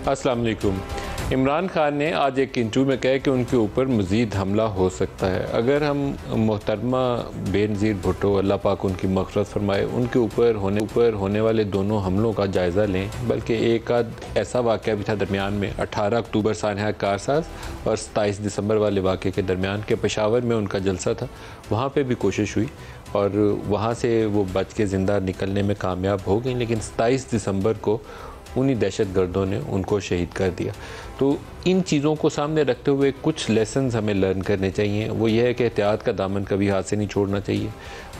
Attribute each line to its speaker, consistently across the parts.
Speaker 1: अस्सलाम वालेकुम। इमरान खान ने आज एक इंटरव्यू में कहा कि उनके ऊपर मज़ीद हमला हो सकता है। अगर हम मोहतरमा बेनज़ीर भुट्टो, अल्लाह पाक उनकी मग़फ़िरत फरमाए, उनके ऊपर होने वाले दोनों हमलों का जायज़ा लें, बल्कि एक आध ऐसा वाक़या भी था दरमियान में 18 अक्टूबर सानहा कारसाज और 27 दिसंबर वाले वाक़े के दरमियान के पेशावर में उनका जलसा था, वहाँ पर भी कोशिश हुई और वहाँ से वो बच के ज़िंदा निकलने में कामयाब हो गई, लेकिन 27 दिसंबर को उन्हीं दहशतगर्दों ने उनको शहीद कर दिया। तो इन चीज़ों को सामने रखते हुए कुछ लेसन्स हमें लर्न करने चाहिए। वो ये है कि एहतियात का दामन कभी हाथ से नहीं छोड़ना चाहिए।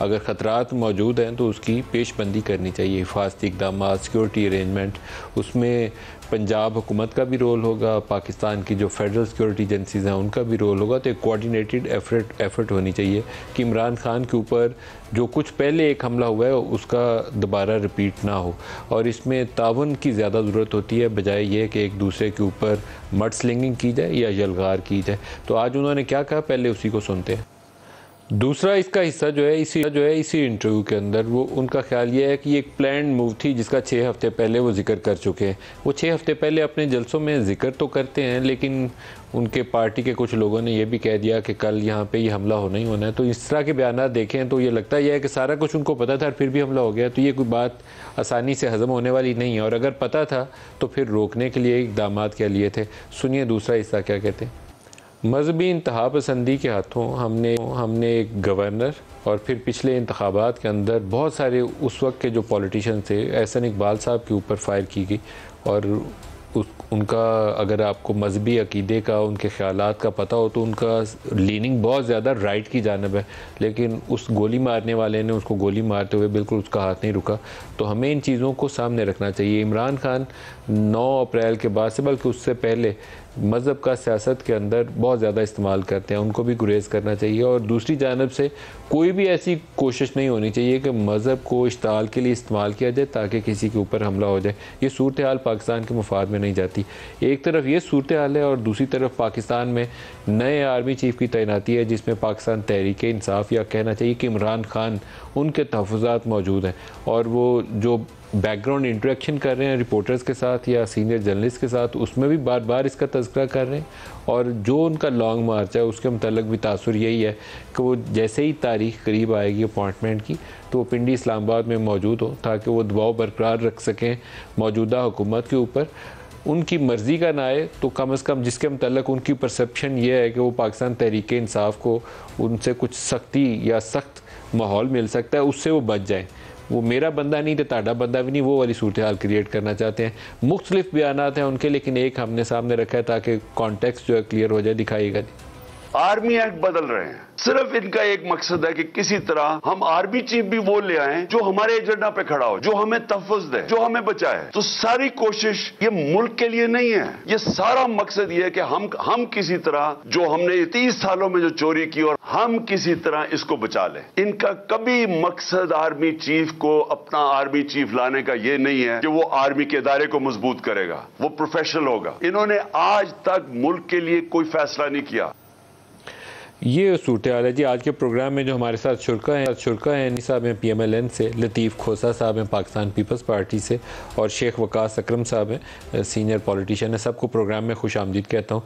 Speaker 1: अगर ख़तरात मौजूद हैं तो उसकी पेशबंदी करनी चाहिए। हिफाजती इक़दामात, सिक्योरिटी अरेंजमेंट, उसमें पंजाब हुकूमत का भी रोल होगा, पाकिस्तान की जो फेडरल सिक्योरिटी एजेंसीज़ हैं उनका भी रोल होगा। तो एक कोऑर्डिनेटेड एफर्ट होनी चाहिए कि इमरान खान के ऊपर जो कुछ पहले एक हमला हुआ है उसका दोबारा रिपीट ना हो, और इसमें तावन की ज़्यादा ज़रूरत होती है बजाय ये कि एक दूसरे के ऊपर मड स्लिंगिंग की जाए या यलगार की जाए। तो आज उन्होंने क्या कहा, पहले उसी को सुनते हैं। दूसरा इसका हिस्सा जो है इसी इंटरव्यू के अंदर वो उनका ख्याल ये है कि ये एक प्लान मूव थी जिसका 6 हफ्ते पहले वो जिक्र कर चुके हैं। वो 6 हफ्ते पहले अपने जलसों में जिक्र तो करते हैं, लेकिन उनके पार्टी के कुछ लोगों ने ये भी कह दिया कि कल यहाँ पे ये हमला होना ही होना है। तो इस तरह के बयान देखें तो ये लगता है कि सारा कुछ उनको पता था और फिर भी हमला हो गया। तो ये कोई बात आसानी से हज़म होने वाली नहीं है, और अगर पता था तो फिर रोकने के लिए इक़दामात क्या लिए थे। सुनिए दूसरा हिस्सा क्या कहते हैं। मजहबी इंतहा पसंदी के हाथों हमने एक गवर्नर और फिर पिछले इंतखाबात के अंदर बहुत सारे उस वक्त के जो पॉलिटिशियन थे, एहसन इकबाल साहब के ऊपर फायर की गई। और उनका अगर आपको मजहबी अकीदे का, उनके ख़यालात का पता हो तो उनका लीनिंग बहुत ज़्यादा राइट की जानब है, लेकिन उस गोली मारने वाले ने उसको गोली मारते हुए बिल्कुल उसका हाथ नहीं रुका। तो हमें इन चीज़ों को सामने रखना चाहिए। इमरान खान 9 अप्रैल के बाद से, बल्कि उससे पहले मज़हब का सियासत के अंदर बहुत ज़्यादा इस्तेमाल करते हैं, उनको भी गुरेज़ करना चाहिए। और दूसरी जानब से कोई भी ऐसी कोशिश नहीं होनी चाहिए कि मज़हब को इश्ताल के लिए इस्तेमाल किया जाए ताकि किसी के ऊपर हमला हो जाए। ये सूरत हाल पाकिस्तान के मुफाद में नहीं जाती। एक तरफ ये सूरत हाल है और दूसरी तरफ पाकिस्तान में नए आर्मी चीफ़ की तैनाती है जिसमें पाकिस्तान तहरीक इंसाफ, या कहना चाहिए कि इमरान खान, उनके तहफ़्फ़ुज़ात मौजूद हैं। और वो जो बैकग्राउंड इंटरेक्शन कर रहे हैं रिपोर्टर्स के साथ या सीनियर जर्नलिस्ट के साथ, उसमें भी बार बार इसका तज़किरा कर रहे हैं। और जो उनका लॉन्ग मार्च है उसके मतलब भी तासुर यही है कि वो जैसे ही तारीख करीब आएगी अपॉइंटमेंट की तो वो पिंडी इस्लामाबाद में मौजूद हो ताकि वो दबाव बरकरार रख सकें मौजूदा हुकूमत के ऊपर। उनकी मर्ज़ी का ना आए तो कम से कम जिसके मतलब उनकी परसेप्शन ये है कि वो पाकिस्तान तहरीक इंसाफ को उनसे कुछ सख्ती या सख्त माहौल मिल सकता है, उससे वो बच जाएँ। वो मेरा बंदा नहीं तो ताड़ा बंदा भी नहीं, वो वाली सूरत हाल क्रिएट करना चाहते हैं। मुख्तलिफ बयानात हैं उनके, लेकिन एक हमने सामने रखा है ताकि कॉन्टेक्स्ट जो है क्लियर हो जाए, दिखाइएगा।
Speaker 2: आर्मी एक्ट बदल रहे हैं, सिर्फ इनका एक मकसद है कि किसी तरह हम आर्मी चीफ भी वो ले आए जो हमारे एजेंडा पे खड़ा हो, जो हमें तहफ़्फ़ुज़ दे, जो हमें बचाए। तो सारी कोशिश ये मुल्क के लिए नहीं है, ये सारा मकसद ये है कि हम किसी तरह जो हमने 30 सालों में जो चोरी की और हम किसी तरह इसको बचा लें। इनका कभी मकसद आर्मी चीफ को अपना आर्मी चीफ लाने का ये नहीं है कि वो आर्मी के इदारे को मजबूत करेगा, वो प्रोफेशनल होगा। इन्होंने आज तक मुल्क के लिए कोई फैसला नहीं किया।
Speaker 1: ये सूरत हाल है जी। आज के प्रोग्राम में जो हमारे साथ शुरका हैं साहब हैं PMLN से, लतीफ़ खोसा साहब हैं पाकिस्तान पीपल्स पार्टी से, और शेख वकास अकरम साहब हैं सीनियर पॉलिटिशियन है। सबको प्रोग्राम में खुश आमदीद कहता हूँ।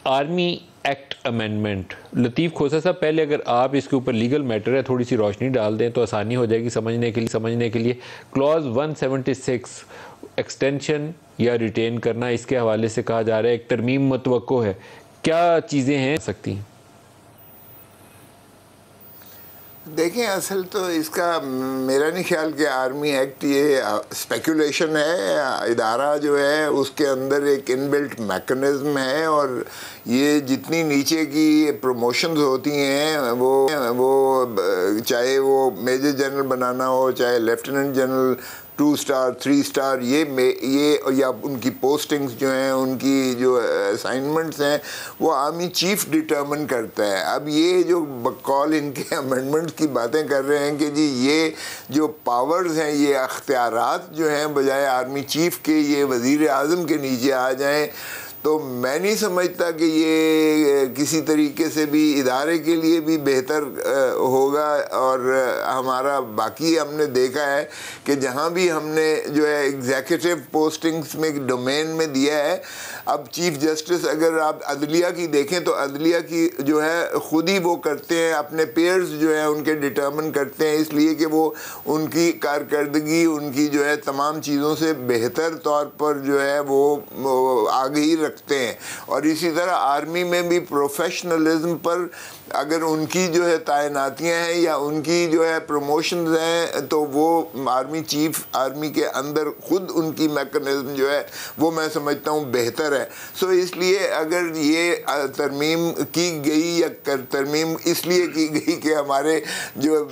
Speaker 1: आर्मी एक्ट अमेंडमेंट, लतीफ़ खोसा साहब, पहले अगर आप इसके ऊपर लीगल मैटर है थोड़ी सी रोशनी डाल दें तो आसानी हो जाएगी समझने के लिए। क्लॉज 176 एक्सटेंशन या रिटेन करना, इसके हवाले से कहा जा रहा है एक तरमीम मतवक्को है। क्या चीज़ें हैं सकती हैं?
Speaker 3: देखें, असल तो इसका मेरा नहीं ख्याल कि आर्मी एक्ट ये स्पेकुलेशन है। इदारा जो है उसके अंदर एक इनबिल्ट मैकेनिज्म है, और ये जितनी नीचे की प्रमोशंस होती हैं वो चाहे वो मेजर जनरल बनाना हो, चाहे लेफ्टिनेंट जनरल, 2 स्टार 3 स्टार, ये या उनकी पोस्टिंग्स जो हैं, उनकी जो असाइनमेंट्स हैं, वो आर्मी चीफ डिटर्मिन करता है। अब ये जो बकौल इनके अमेंडमेंट्स की बातें कर रहे हैं कि जी ये जो पावर्स हैं, ये अख्तियारात जो हैं, बजाय आर्मी चीफ के ये वज़ीर आज़म के नीचे आ जाएं, तो मैं नहीं समझता कि ये किसी तरीके से भी इदारे के लिए भी बेहतर होगा। और हमारा बाकी हमने देखा है कि जहाँ भी हमने जो है एग्जीक्यूटिव पोस्टिंग्स में डोमेन में दिया है, अब चीफ जस्टिस अगर आप अदलिया की देखें तो अदलिया की जो है ख़ुद ही वो करते हैं, अपने पेयर्स जो है उनके डिटर्मिन करते हैं, इसलिए कि वो उनकी कारकर्दगी उनकी जो है तमाम चीज़ों से बेहतर तौर पर जो है वो आगे ही रखते हैं। और इसी तरह आर्मी में भी प्रोफेशनलिज्म पर अगर उनकी जो है तैनातियाँ हैं या उनकी जो है प्रमोशंस हैं तो वो आर्मी चीफ आर्मी के अंदर खुद उनकी मैकेनिज्म जो है वो मैं समझता हूँ बेहतर है। सो इसलिए अगर ये तरमीम की गई या तरमीम इसलिए की गई कि हमारे जो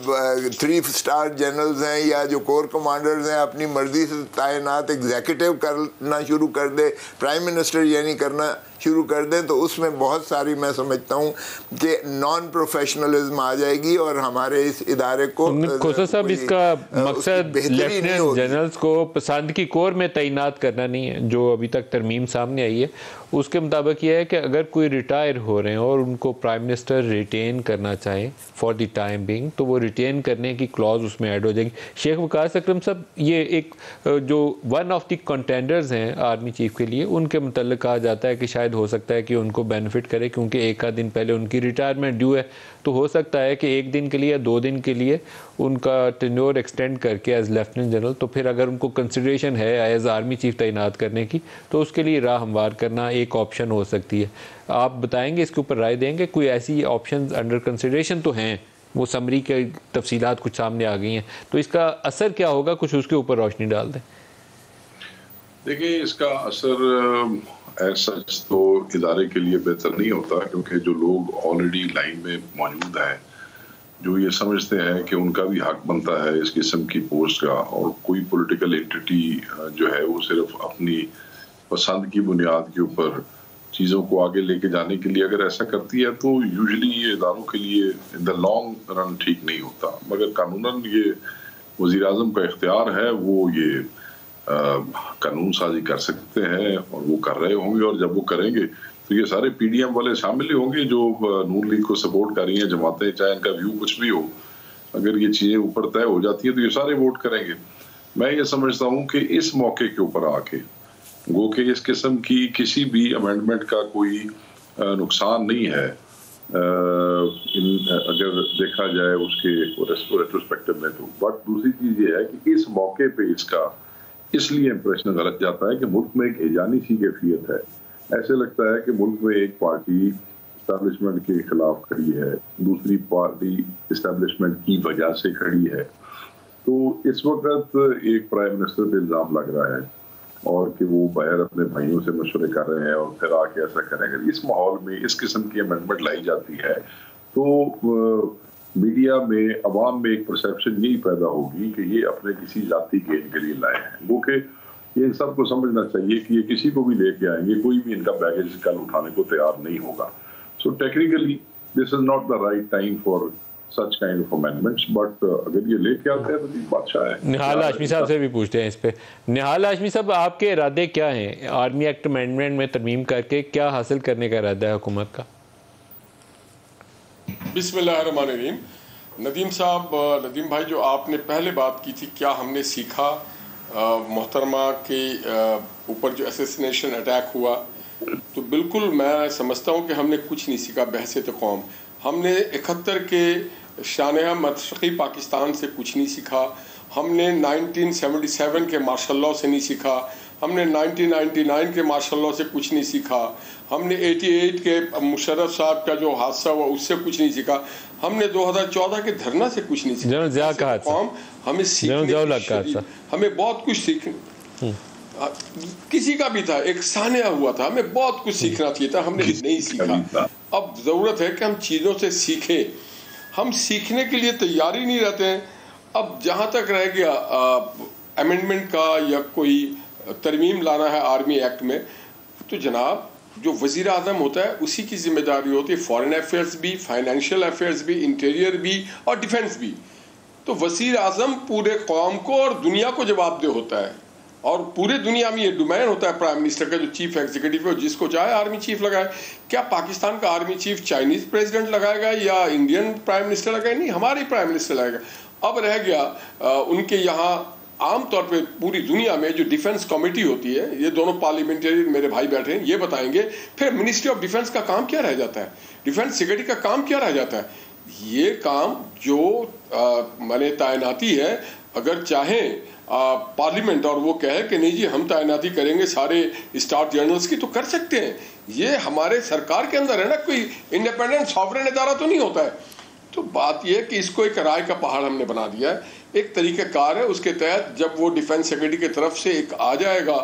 Speaker 3: 3 स्टार जनरल्स हैं या जो कोर कमांडर्स हैं अपनी मर्ज़ी से तैनात एग्जीक्यूटिव करना शुरू कर दे, प्राइम मिनिस्टर यानी करना शुरू कर दें, तो उसमें बहुत सारी मैं समझता हूँ कि नॉन प्रोफेशनलिज्म आ जाएगी और हमारे इस इदारे को
Speaker 1: खोसा साहब इसका मकसद लेफ्टिनेंट जनरल्स को पसंद की कोर में तैनात करना नहीं है। जो अभी तक तरमीम सामने आई है उसके मुताबिक यह है कि अगर कोई रिटायर हो रहे हैं और उनको प्राइम मिनिस्टर रिटेन करना चाहें फॉर द टाइम बिंग तो वो रिटेन करने की क्लॉज उसमें ऐड हो जाएगी। शेख वकास अकरम साहब, ये एक जो वन ऑफ द कंटेंडर्स हैं आर्मी चीफ के लिए, उनके मुतल्लिक़ कहा जाता है कि शायद हो सकता है कि उनको बेनिफिट करे क्योंकि एक आध दिन पहले उनकी रिटायरमेंट ड्यू है, तो हो सकता है कि 1 दिन के लिए या 2 दिन के लिए उनका टेन्योर एक्सटेंड करके एज लेफ्टिनेंट जनरल, तो फिर अगर उनको कंसिडरेशन है एज आर्मी चीफ तैनात करने की तो उसके लिए राह हमवार करना एक ऑप्शन हो सकती है। आप बताएंगे, इसके ऊपर राय देंगे? कोई ऐसी ऑप्शन अंडर कंसिडरेशन तो हैं, वो समरी के तफसीलात कुछ सामने आ गई हैं, तो इसका असर क्या होगा, कुछ उसके ऊपर रोशनी डाल दें।
Speaker 4: देखिए, इसका असर सच तो इदारे के लिए बेहतर नहीं होता क्योंकि जो लोग ऑलरेडी लाइन में मौजूद हैं, जो ये समझते हैं कि उनका भी हक बनता है इस किस्म की पोस्ट का, और कोई पॉलिटिकल एंटिटी जो है वो सिर्फ अपनी पसंद की बुनियाद के ऊपर चीज़ों को आगे लेके जाने के लिए अगर ऐसा करती है तो यूजुअली ये इदारों के लिए इन द लॉन्ग रन ठीक नहीं होता। मगर कानूनन ये वज़ीर आज़म का इख्तियार है, वो ये कानून साजी कर सकते हैं और वो कर रहे होंगे, और जब वो करेंगे तो ये सारे पीडीएम वाले शामिल ही होंगे जो नून लीग को सपोर्ट कर रही हैं, जमातें, चाहे इनका व्यू कुछ भी हो, अगर ये चीज़ें ऊपर तय हो जाती हैं तो ये सारे वोट करेंगे। मैं ये समझता हूँ कि इस मौके के ऊपर आके गो के इस किस्म की किसी भी अमेंडमेंट का कोई नुकसान नहीं है अगर देखा जाए उसके रेट्रोस्पेक्टिव में तो। बट दूसरी चीज़ ये है कि इस मौके पे इसका इसलिए इंप्रेशन गलत जाता है कि मुल्क में एक एजानी सी कैफियत है। ऐसे लगता है कि मुल्क में एक पार्टी इस्टेब्लिशमेंट के खिलाफ खड़ी है, दूसरी पार्टी इस्टेब्लिशमेंट की वजह से खड़ी है। तो इस वक्त एक प्राइम मिनिस्टर पे इल्ज़ाम लग रहा है और कि वो बाहर अपने भाइयों से मशवरे कर रहे हैं और फिर आके ऐसा करेंगे। इस माहौल में इस किस्म की अमेंडमेंट लाई जाती है तो मीडिया में, अवाम में एक परसेप्शन यही पैदा होगी कि ये अपने किसी जाति गेन के लिए लाए हैं। वो कि ये सबको समझना चाहिए कि ये किसी को भी लेके आएंगे, कोई भी इनका बैगेज कल उठाने को तैयार नहीं होगा। So technically this is not the right time for such kind of amendments, but अगर ये लेके आते हैं तो ये बादशाह है।
Speaker 1: निहाल हाशमी साहब से भी पूछते हैं इस पे। निहाल हाशमी साहब, आपके इरादे क्या हैं आर्मी एक्ट अमेंडमेंट में तरमीम करके, क्या हासिल करने का इरादा है हुकूमत का?
Speaker 5: बिस्मिल्लाहिर्रहमानिर्रहीम। नदीम साहब, नदीम भाई, जो आपने पहले बात की थी क्या हमने सीखा मोहतरमा के ऊपर जो असैसिनेशन अटैक हुआ, तो बिल्कुल मैं समझता हूँ कि हमने कुछ नहीं सीखा बहसियत कौम। हमने 71 के शानिया मशरक़ी पाकिस्तान से कुछ नहीं सीखा, हमने 1977 के मार्शल लॉ से नहीं सीखा, हमने 1999 के मार्शल लॉ से कुछ नहीं सीखा, हमने 88 के मुशर्रफ साहब का जो हादसा हुआ उससे कुछ नहीं सीखा, हमने 2014 के धरना से कुछ नहीं सीखा। हमें सीखने, हमें बहुत कुछ सीखना, किसी का भी था, एक सानिया हुआ था, हमें बहुत कुछ सीखना चाहिए था, हमने नहीं सीखा। अब ज़रूरत है कि हम चीज़ों से सीखें। हम सीखने के लिए तैयार ही नहीं रहते हैं। अब जहाँ तक रह गया अमेंडमेंट का या कोई तरमीम लाना है आर्मी एक्ट में, तो जनाब जो वज़ीर आज़म होता है उसी की जिम्मेदारी होती है, फॉरेन अफेयर्स भी, फाइनेंशियल अफेयर्स भी, इंटीरियर भी और डिफेंस भी। तो वज़ीर आज़म पूरे कौम को और दुनिया को जवाबदेह होता है। और पूरे दुनिया में ये डोमेन होता है प्राइम मिनिस्टर का, जो चीफ एग्जीक्यूटिव है, जिसको चाहे आर्मी चीफ लगाए। क्या पाकिस्तान का आर्मी चीफ चाइनीज प्रेसिडेंट लगाएगा या इंडियन प्राइम मिनिस्टर लगाएगा? नहीं, हमारे प्राइम मिनिस्टर लगाएगा। अब रह गया उनके यहाँ आमतौर पे पूरी दुनिया में जो डिफेंस कमेटी होती है, ये दोनों पार्लियामेंटेरियन मेरे भाई बैठे हैं, ये बताएंगे फिर मिनिस्ट्री ऑफ डिफेंस का काम क्या रह जाता है, डिफेंस सिक्योरिटी का काम क्या रह जाता है। ये काम जो मैंने तैनाती है, अगर चाहें पार्लियामेंट और वो कहे कि नहीं जी हम तैनाती करेंगे सारे स्टार जर्नल्स की, तो कर सकते हैं। ये हमारे सरकार के अंदर है ना, कोई इंडिपेंडेंट सॉवरेन इदारा तो नहीं होता है। तो बात यह कि इसको एक राय का पहाड़ हमने बना दिया है, एक तरीक़ाकार है। उसके तहत जब वो डिफेंस सेक्रेटरी की तरफ से एक आ जाएगा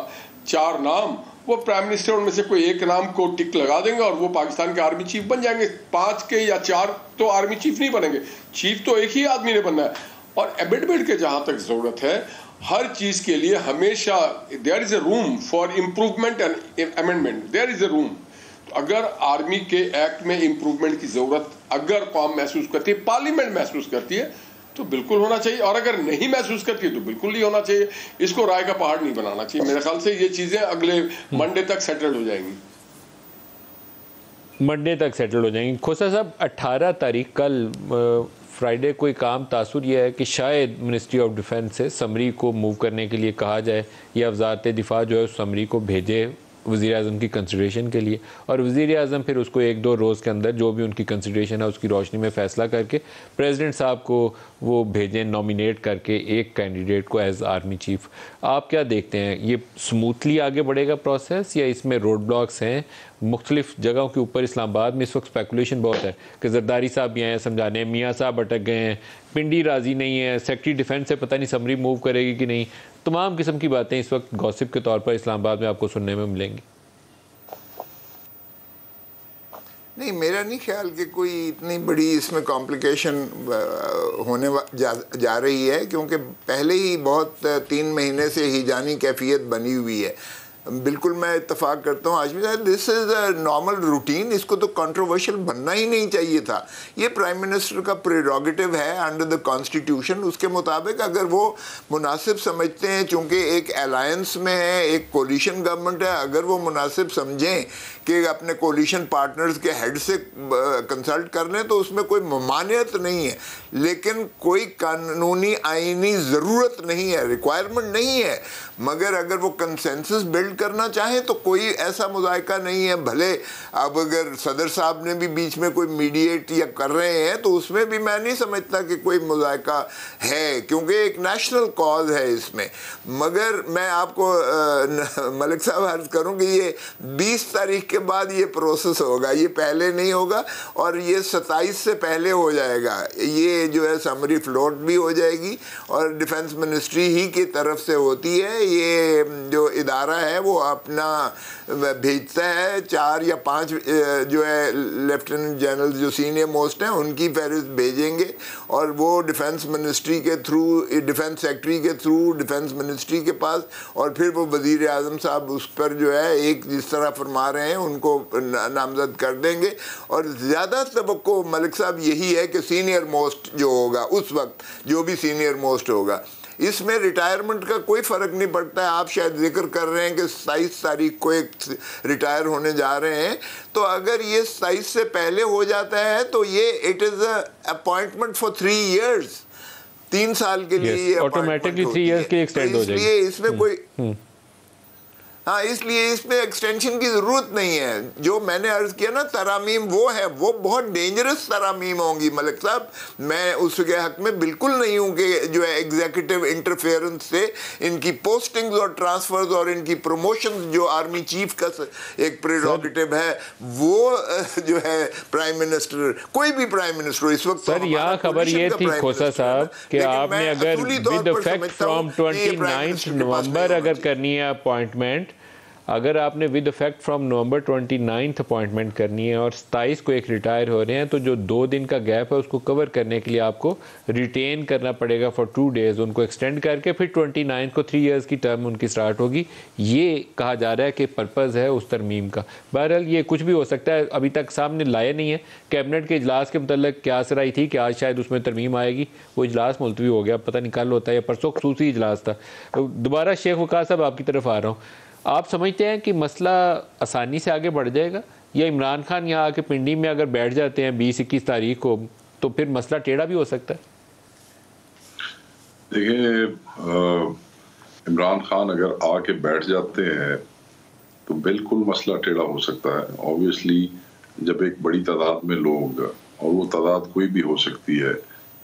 Speaker 5: 4 नाम, वो प्राइम मिनिस्टर उनमें से कोई एक नाम को टिक लगा देंगे और वो पाकिस्तान के आर्मी चीफ बन जाएंगे। 5 के या 4 तो आर्मी चीफ नहीं बनेंगे, चीफ तो एक ही आदमी ने बनना है। और एमेंडमेंट के जहां तक जरूरत है, हर चीज के लिए हमेशा there is a room for improvement and amendment, there is a room. अगर आर्मी के एक्ट में इंप्रूवमेंट की जरूरत अगर कौम महसूस करती है, पार्लियामेंट महसूस करती है, तो बिल्कुल होना चाहिए, और अगर नहीं महसूस करती है तो बिल्कुल नहीं होना चाहिए। इसको राय का पहाड़ नहीं बनाना चाहिए। मेरे ख्याल से ये चीजें अगले मंडे तक सेटल हो जाएंगी।
Speaker 1: मंडे तक सेटल हो जाएंगी। खोसा साहब, 18 तारीख कल फ्राइडे कोई काम तासुर यह है कि शायद मिनिस्ट्री ऑफ डिफेंस से समरी को मूव करने के लिए कहा जाए, या वजारत दिफा जो है उस समरी को भेजे वज़ीर आज़म की कंसिडरेशन के लिए, और वज़ीर आज़म फिर उसको 1-2 रोज़ के अंदर जो भी उनकी कंसिडरेशन है उसकी रोशनी में फ़ैसला करके प्रेसिडेंट साहब को वो भेजें नॉमिनेट करके एक कैंडिडेट को एज आर्मी चीफ। आप क्या देखते हैं, ये स्मूथली आगे बढ़ेगा प्रोसेस या इसमें रोड ब्लॉक्स हैं? मुख्तलिफ जगहों के ऊपर इस्लामाबाद में इस वक्त स्पेकुलेशन बहुत है कि जरदारी साहब भी आए हैं समझाने, मियाँ साहब अटक गए हैं, पिंडी राज़ी नहीं है, सेक्रेटरी डिफेंस से पता नहीं समरी मूव करेगी कि नहीं। तमाम किस्म की बातें इस वक्त गॉसिप के तौर पर इस्लामाबाद में आपको सुनने में मिलेंगी।
Speaker 3: नहीं, मेरा नहीं ख्याल कि कोई इतनी बड़ी इसमें कॉम्प्लिकेशन होने जा रही है, क्योंकि पहले ही बहुत 3 महीने से हिजानी कैफियत बनी हुई है। बिल्कुल मैं इत्तेफाक करता हूँ आजमी साहब, this is a normal routine, इसको तो कंट्रोवर्शियल बनना ही नहीं चाहिए था। ये प्राइम मिनिस्टर का प्रेरोगेटिव है अंडर द कॉन्स्टिट्यूशन। उसके मुताबिक अगर वो मुनासिब समझते हैं, चूँकि एक अलायंस में है, एक कोलिशन गवर्नमेंट है, अगर वो मुनासिब समझें कि अपने कोलिशन पार्टनर्स के हेड से कंसल्ट कर लें तो उसमें कोई ममानियत नहीं है, लेकिन कोई कानूनी आईनी ज़रूरत नहीं है, रिक्वायरमेंट नहीं है। मगर अगर वो कंसेंसस बिल्ड करना चाहें तो कोई ऐसा मुज़ायका नहीं है। भले अब अगर सदर साहब ने भी बीच में कोई मीडिएट या कर रहे हैं तो उसमें भी मैं नहीं समझता कि कोई मुज़ायका है, क्योंकि एक नेशनल कॉज है इसमें। मगर मैं आपको मलिक साहब अर्ज़ करूँ कि ये 20 तारीख के बाद ये प्रोसेस होगा, ये पहले नहीं होगा, और ये 27 से पहले हो जाएगा। ये जो है समरी फ्लोट भी हो जाएगी और डिफेंस मिनिस्ट्री ही की तरफ से होती है। ये जो इदारा है वो अपना भेजता है, 4 या 5 जो है लेफ्टिनेंट जनरल जो सीनियर मोस्ट हैं उनकी फहरिस्त भेजेंगे, और वो डिफेंस मिनिस्ट्री के थ्रू, डिफेंस सेक्रेटरी के थ्रू डिफेंस मिनिस्ट्री के पास, और फिर वो वज़ीर आज़म साहब उस पर जो है एक जिस तरह फरमा रहे हैं उनको नामजद कर देंगे। और ज़्यादा तवक्को मलिक साहब यही है कि सीनियर मोस्ट जो होगा उस वक्त, जो भी सीनियर मोस्ट होगा, इसमें रिटायरमेंट का कोई फ़र्क नहीं पड़ता है। आप शायद जिक्र कर रहे हैं कि 27 तारीख को एक रिटायर होने जा रहे हैं, तो अगर ये 27 से पहले हो जाता है तो ये it is a appointment for 3 years, 3 साल के लिए ये
Speaker 1: ऑटोमेटिकली 3 years की एक्सटेंड हो जाएगी।
Speaker 3: इसलिए इसमें कोई हाँ, इसलिए इसमें एक्सटेंशन की ज़रूरत नहीं है। जो मैंने अर्ज़ किया ना, तरामीम वो है, वो बहुत डेंजरस तरामीम होंगी मलिक साहब। मैं उसके हक़ में बिल्कुल नहीं हूँ कि जो है एग्जीक्यूटिव इंटरफेरेंस से इनकी पोस्टिंग्स और ट्रांसफ़र्स और इनकी प्रमोशंस, जो आर्मी चीफ का एक प्रेरोगेटिव है, वो जो है प्राइम मिनिस्टर, कोई भी प्राइम मिनिस्टर इस वक्त।
Speaker 1: सर यहाँ खबर ये थी खोसा साहब कि आपने अगर विद इफेक्ट फ्रॉम 29 नवंबर अगर करनी है अपॉइंटमेंट, अगर आपने with effect from November 29 appointment करनी है और 27 को एक रिटायर हो रहे हैं, तो जो 2 दिन का गैप है उसको कवर करने के लिए आपको रिटेन करना पड़ेगा फॉर 2 डेज़, उनको एक्सटेंड करके फिर 29 को 3 इयर्स की टर्म उनकी स्टार्ट होगी। ये कहा जा रहा है कि पर्पज़ है उस तरमीम का। बहरहाल ये कुछ भी हो सकता है, अभी तक सामने लाया नहीं है। कैबिनेट के इजलास के मतलब क्या सराई थी कि आज शायद उसमें तरमीम आएगी, वो इजलास मुलतवी हो गया, पता नहीं कल होता है या परसों खसूसी इजलास था। दोबारा शेख वक़ास साहब आपकी तरफ आ रहा हूँ, आप समझते हैं कि मसला आसानी से आगे बढ़ जाएगा, या इमरान खान यहाँ आके पिंडी में अगर बैठ जाते हैं 20-21 तारीख को तो फिर मसला टेढ़ा भी हो सकता है?
Speaker 4: देखिए, इमरान खान अगर आके बैठ जाते हैं तो बिल्कुल मसला टेढ़ा हो सकता है। ऑब्वियसली जब एक बड़ी तादाद में लोग, और वो तादाद कोई भी हो सकती है,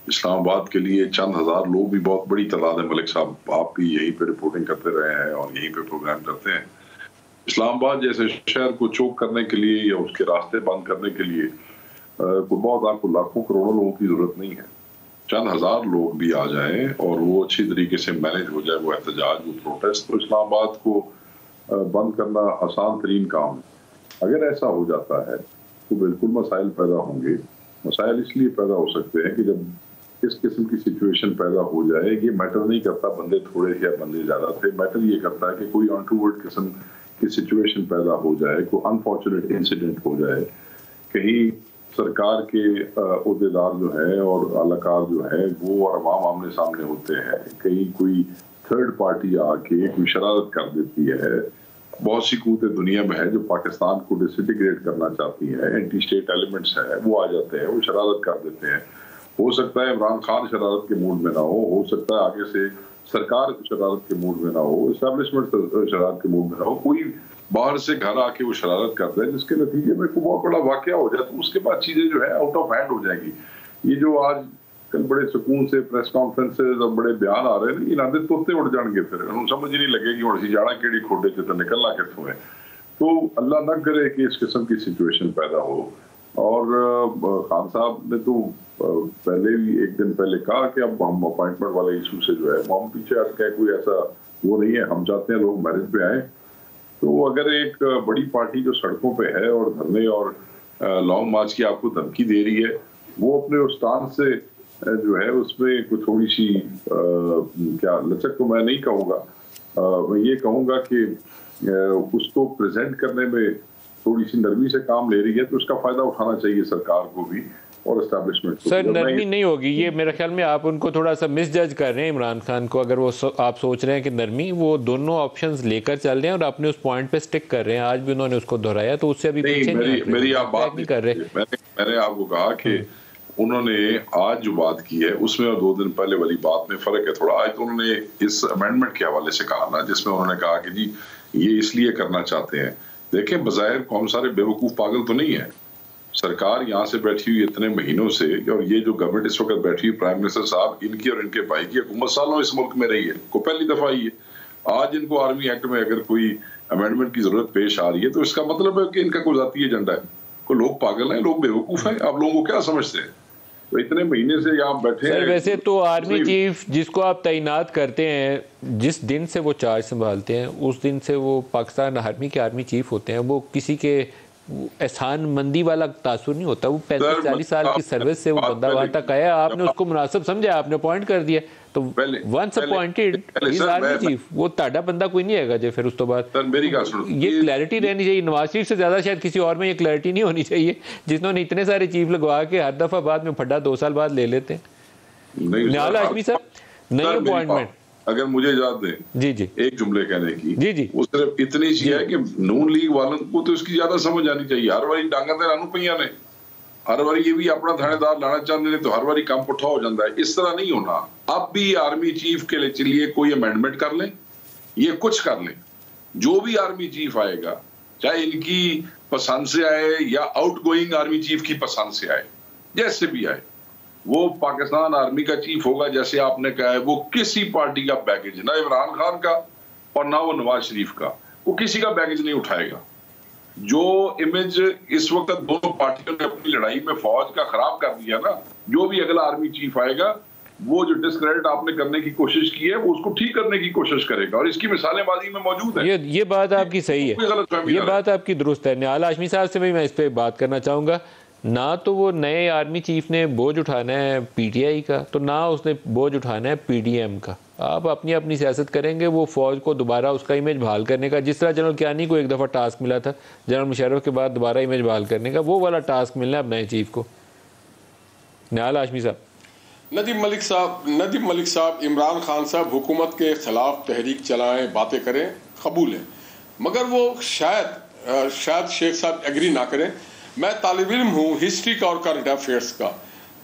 Speaker 4: इस्लामाबाद के लिए चंद हजार लोग भी बहुत बड़ी तादाद है। मलिक साहब, आप भी यहीं पे रिपोर्टिंग करते रहे हैं और यहीं पे प्रोग्राम करते हैं। इस्लामाबाद जैसे शहर को चोक करने के लिए या उसके रास्ते बंद करने के लिए बहुत आपको लाखों करोड़ों लोगों की जरूरत नहीं है। चंद हजार लोग भी आ जाएं और वो अच्छी तरीके से मैनेज हो जाए, वो एहतजाज, वो प्रोटेस्ट, तो इस्लामाबाद को बंद करना आसान तरीन काम है। अगर ऐसा हो जाता है तो बिल्कुल मसाइल पैदा होंगे। मसाइल इसलिए पैदा हो सकते हैं कि जब इस किस्म की सिचुएशन पैदा हो जाए, ये मैटर नहीं करता बंदे थोड़े या बंदे ज्यादा थे, मैटर ये करता है कि कोई अनटूवर्ड किस्म की सिचुएशन पैदा हो जाए, कोई अनफॉर्चुनेट इंसिडेंट हो जाए, कहीं सरकार के ओहदेदार जो है और आलाकार जो है वो और अवाम आमने सामने होते हैं, कहीं कोई थर्ड पार्टी आके कोई शरारत कर देती है। बहुत सी कुव्वतें दुनिया में है जो पाकिस्तान को डिसइंटीग्रेट करना चाहती है, एंटी स्टेट एलिमेंट्स है, वो आ जाते हैं, वो शरारत कर देते हैं। हो सकता है इमरान खान शरारत के मूड में ना हो सकता है आगे से सरकार शरारत के मूड में ना हो, एस्टैब्लिशमेंट शरारत के मूड में ना हो, कोई बाहर से घर आके वो शरारत कर दे जिसके नतीजे में कोई बहुत बड़ा वाकया हो जाए, तो उसके बाद चीजें जो है आउट ऑफ हैंड हो जाएगी। ये जो आज कल बड़े सुकून से प्रेस कॉन्फ्रेंसेज और बड़े बयान आ रहे हैं, इन्हां दे तोते उड़ जाएंगे, फिर उन्हें समझ ही नहीं लगेगी हुण असीं जाना किहड़ी खोडे च ते निकलना कित्थों है। तो अल्लाह ना करे कि इस किस्म की सिचुएशन पैदा हो। और खान साहब ने तो पहले भी एक दिन पहले कहा कि अब हम अपॉइंटमेंट वाले इशू से जो है हम पीछे हट गए, कोई ऐसा वो नहीं है, हम चाहते हैं लोग मैरिज पे आए। तो अगर एक बड़ी पार्टी जो सड़कों पे है और धरने और लॉन्ग मार्च की आपको धमकी दे रही है, वो अपने उस स्टांस से जो है उसमें कुछ थोड़ी सी क्या लचक तो मैं नहीं कहूँगा, मैं ये कहूँगा कि उसको प्रेजेंट करने में थोड़ी सी नरमी से काम ले रही है, तो उसका फायदा उठाना चाहिए सरकार को भी और एस्टैब्लिशमेंट को।
Speaker 1: सर नरमी नहीं होगी, ये मेरे ख्याल में आप उनको थोड़ा सा मिसजज कर रहे हैं इमरान खान को। अगर वो आप सोच रहे हैं कि नरमी, वो दोनों ऑप्शंस लेकर चल रहे हैं और अपने उस पॉइंट पे स्टिक कर रहे हैं। आज भी उन्होंने उसको दोहराया, तो उससे अभी पीछे
Speaker 4: मेरी आप बात नहीं कर रहे। मैंने आपको कहा कि उन्होंने आज जो बात की है उसमें और 2 दिन पहले वाली बात में फर्क है थोड़ा। आज तो उन्होंने इस अमेंडमेंट के हवाले से कहा ना, जिसमें उन्होंने कहा कि जी ये इसलिए करना चाहते हैं। देखें, बज़ाहिर कौन सारे बेवकूफ पागल तो नहीं है। सरकार यहाँ से बैठी हुई इतने महीनों से, और ये जो गवर्नमेंट इस वक्त बैठी हुई प्राइम मिनिस्टर साहब, इनकी और इनके भाई की हुकूमत सालों इस मुल्क में रही है, को पहली दफा ही है। आज इनको आर्मी एक्ट में अगर कोई अमेंडमेंट की जरूरत पेश आ रही है तो इसका मतलब है कि इनका कोई जाती एजेंडा है। कोई लोग पागल हैं, लोग बेवकूफ हैं, आप लोगों को क्या समझते हैं? तो इतने महीने से यहाँ बैठे हैं।
Speaker 1: वैसे तो आर्मी चीफ जिसको आप तैनात करते हैं, जिस दिन से वो चार्ज संभालते हैं उस दिन से वो पाकिस्तान आर्मी के आर्मी चीफ होते हैं। वो किसी के एहसान मंदी वाला तासुर नहीं होता। वो 35-40 साल की सर्विस से वो बंदा वहां तक आया, आपने उसको मुनासिब समझा, आपने अपॉइंट कर दिया, तो once appointed is army chief, वो ताड़ा बंदा कोई नहीं आएगा जो फिर उस तो बाद। ये क्लैरिटी रहनी चाहिए। नवाज शरीफ से ज्यादा शायद किसी और में ये क्लैरिटी नहीं होनी चाहिए, जिन्होंने इतने सारे चीफ लगवा के हर दफा बाद में फड्डा 2 साल बाद ले लेते हैं। निहाल हाशमी साहब, नई अपॉइंटमेंट
Speaker 4: अगर मुझे इजाजत दें
Speaker 1: जी जी
Speaker 4: एक जुमले कहने की,
Speaker 1: जी जी,
Speaker 4: वो सिर्फ इतनी सी है कि नून लीग वालों को तो इसकी ज्यादा समझ आनी चाहिए। हर बारी डांगा ते रानू पईयां ने, हर बारी ये भी अपना थानेदार लाना चाहते हैं, तो हर बारी काम पुठा हो जाता है। इस तरह नहीं होना। अब भी आर्मी चीफ के लिए कोई अमेंडमेंट कर लें, ये कुछ कर लें, जो भी आर्मी चीफ आएगा, चाहे इनकी पसंद से आए या आउटगोइंग आर्मी चीफ की पसंद से आए, जैसे भी आए, वो पाकिस्तान आर्मी का चीफ होगा। जैसे आपने कहा है, वो किसी पार्टी का बैगेज, ना इमरान खान का और ना वो नवाज शरीफ का, वो किसी का बैगेज नहीं उठाएगा। जो इमेज इस वक्त दोनों पार्टियों ने अपनी लड़ाई में फौज का खराब कर दिया ना, जो भी अगला आर्मी चीफ आएगा वो जो डिस्क्रेडिट आपने करने की कोशिश की है वो उसको ठीक करने की कोशिश करेगा, और इसकी मिसालें बाजी में मौजूद है।
Speaker 1: ये बात आपकी सही है, ये बात आपकी दुरुस्त है। निहाल हाशमी साहब से भी मैं इस पर बात करना चाहूँगा। ना तो वो नए आर्मी चीफ ने बोझ उठाना है पीटीआई का, तो ना उसने बोझ उठाना है पीडीएम का। आप अपनी अपनी सियासत करेंगे, वो फौज को दोबारा उसका इमेज बहाल करने का, जिस तरह जनरल कियानी को एक दफ़ा टास्क मिला था जनरल मुशर्रफ के बाद दोबारा इमेज बहाल करने का, वो वाला टास्क मिलना है अब नए चीफ को। निहाल हाशमी साहब।
Speaker 5: नदीम मलिक साहब, इमरान खान साहब हुकूमत के खिलाफ तहरीक चलाएं, बातें करें, कबूल है, मगर वो शायद शेख साहब एग्री ना करें। मैं तालिब इल्म हूँ हिस्ट्री का और करंट अफेयर्स का।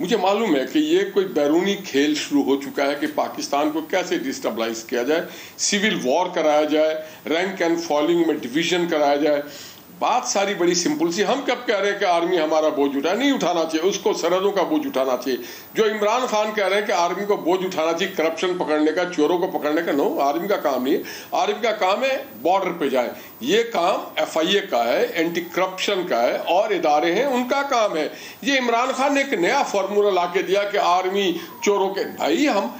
Speaker 5: मुझे मालूम है कि ये कोई बैरूनी खेल शुरू हो चुका है कि पाकिस्तान को कैसे डिस्टेबलाइज किया जाए, सिविल वॉर कराया जाए, रैंक एंड फॉलिंग में डिवीजन कराया जाए। बात सारी बड़ी सिंपल सी। हम कब कह रहे हैं कि आर्मी हमारा बोझ उठाए? नहीं उठाना चाहिए, उसको सरहदों का बोझ उठाना चाहिए। जो इमरान खान कह रहे हैं कि आर्मी को बोझ उठाना चाहिए करप्शन पकड़ने का, चोरों को पकड़ने का, नो, आर्मी का काम नहीं है। आर्मी का काम है बॉर्डर पे जाए। ये काम FIA का है, एंटी करप्शन का है, और इदारे हैं उनका काम है। ये इमरान खान ने एक नया फॉर्मूला ला के दिया कि आर्मी चोरों के, भाई हम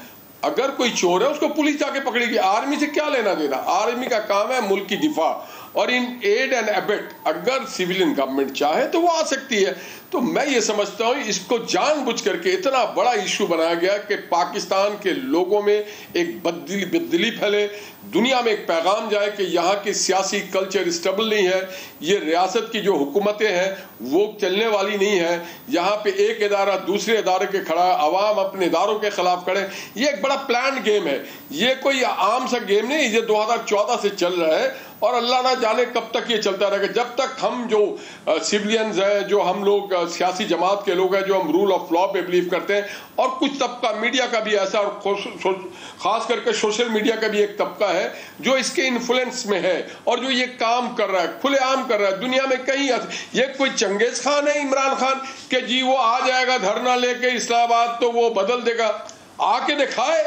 Speaker 5: अगर कोई चोर है उसको पुलिस जाके पकड़ेगी, आर्मी से क्या लेना देना? आर्मी का काम है मुल्क की दिफा, और इन एड एंड एबेट अगर सिविलियन गवर्नमेंट चाहे तो वो आ सकती है। तो मैं ये समझता हूँ इसको जानबूझ करके इतना बड़ा इशू बनाया गया कि पाकिस्तान के लोगों में एक बददिली फैले, दुनिया में एक पैगाम जाए कि यहाँ की सियासी कल्चर स्टेबल नहीं है, ये रियासत की जो हुकूमतें हैं वो चलने वाली नहीं है, यहाँ पे एक इदारा दूसरे इदारे के खड़ा है, अवाम अपने इदारों के खिलाफ खड़े। ये एक बड़ा प्लान गेम है, ये कोई आम सा गेम नहीं। ये 2014 से चल रहा है और अल्लाह ना जाने कब तक ये चलता रहेगा, जब तक हम जो सिविलियंस हैं, जो हम लोग सियासी जमात के लोग हैं, जो हम रूल ऑफ लॉ पे बिलीव करते हैं, और कुछ तबका मीडिया का भी ऐसा, और खास करके सोशल मीडिया का भी एक तबका है जो इसके इन्फ्लुएंस में है और जो ये काम कर रहा है, खुलेआम कर रहा है। दुनिया में कहीं ये कोई चंगेज खान है इमरान खान कि जी वो आ जाएगा धरना लेके इस्लामाबाद तो वो बदल देगा? आके दिखाए,